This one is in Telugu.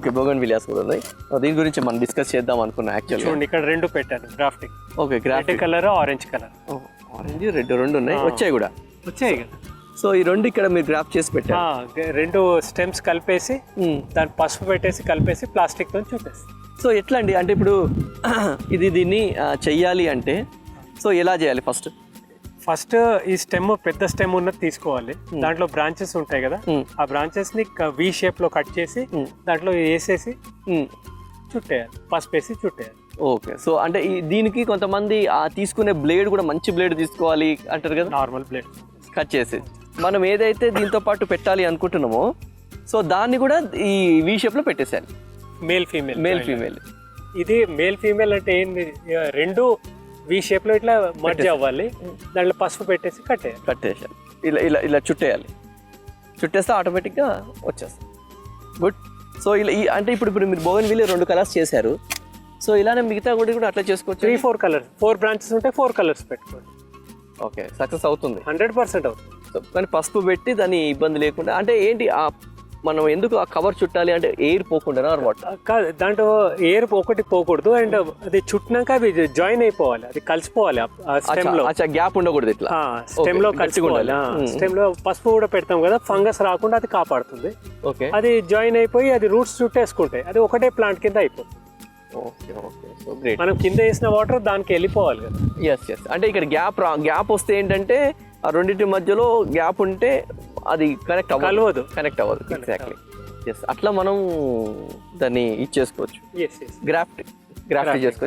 ఓకే, బోగన్ విలియాస్ కూడా ఉన్నాయి. దీని గురించి మనం డిస్కస్ చేద్దాం అనుకున్నా యాక్చువల్లీ. చూడండి ఇక్కడ రెండు పెట్టాను grafting. Okay, red colour orange colour. Orange red రెండు ఉన్నాయి, వచ్చాయి కూడా. వచ్చాయి కదా. సో ఈ రెండు ఇక్కడ మీరు గ్రాఫ్ చేసి పెట్టారు. రెండు స్టెమ్స్ కలిపేసి దాన్ని పసుపు పెట్టేసి కలిపేసి ప్లాస్టిక్ తో చుట్టేసి. సో ఎట్లా అండి, అంటే ఇప్పుడు దీన్ని చెయ్యాలి అంటే సో ఎలా చేయాలి? ఫస్ట్ ఈ స్టెమ్ పెద్ద స్టెమ్ ఉన్నది తీసుకోవాలి. దాంట్లో బ్రాంచెస్ ఉంటాయి కదా, ఆ బ్రాంచెస్ ని వి షేప్ లో కట్ చేసి దాంట్లో వేసేసి చుట్టేయాలి, పసుపు వేసి చుట్టేయాలి. ఓకే, సో అంటే దీనికి కొంతమంది తీసుకునే బ్లేడ్ కూడా మంచి బ్లేడ్ తీసుకోవాలి అంటారు కదా. నార్మల్ బ్లేడ్ కట్ చేసి మనం ఏదైతే దీంతో పాటు పెట్టాలి అనుకుంటున్నామో సో దాన్ని కూడా ఈ వి షేప్ లో పెట్టేసేయాలి. Male female. ఇది మేల్ ఫీమేల్ అంటే ఏంది, రెండు వి షేప్ లో ఇట్లా మర్జ్ అవ్వాలి. దాంట్లో పసుపు పెట్టేసి కట్టేసాలి. ఇలా చుట్టేయాలి. చుట్టేస్తే ఆటోమేటిక్గా వచ్చేస్తుంది. గుడ్. సో ఇలా అంటే ఇప్పుడు మీరు బోగన్ విలియా 2 కలర్స్ చేశారు. సో ఇలానే మిగతా కూడా అట్లా చేసుకోవచ్చు. 3-4 కలర్స్, 4 బ్రాంచెస్ ఉంటే 4 కలర్స్ పెట్టుకోండి. ఓకే, సక్సెస్ అవుతుంది 100% అవుతుంది. కానీ పసుపు పెట్టి దాని ఇబ్బంది లేకుండా, అంటే ఏంటి మనం ఎందుకు ఆ కవర్ చుట్టాలి అంటే ఎయిర్ పోకుండా అనమాట. కాదు, దాంట్లో ఎయిర్ ఒకటి పోకూడదు. అండ్ అది చుట్టినాక అది జాయిన్ అయిపోవాలి, అది కలిసిపోవాలి స్టెమ్ లో. గ్యాప్ ఉండకూడదు, ఇట్లా స్టెమ్ లో కలిసిపోవాలి. స్టెమ్ లో పసుపు కూడా పెడతాం కదా, ఫంగస్ రాకుండా అది కాపాడుతుంది. ఓకే, అది జాయిన్ అయిపోయి అది రూట్స్ చుట్టేసుకుంటాయి, అది ఒకటే ప్లాంట్ కింద అయిపోతుంది. Okay okay, so great. మనం కింద వేసిన వాటర్ దానికి వెళ్ళిపోవాలి కదా. ఎస్, అంటే ఇక్కడ గ్యాప్ వస్తే ఏంటంటే ఆ రెండింటి మధ్యలో గ్యాప్ ఉంటే అది కనెక్ట్ అవ్వదు. ఎగ్జాక్ట్లీ. ఎస్, అట్లా మనం దాన్ని ఇచ్చేసుకోవచ్చు, గ్రాఫ్ట్ చేసుకోవచ్చు.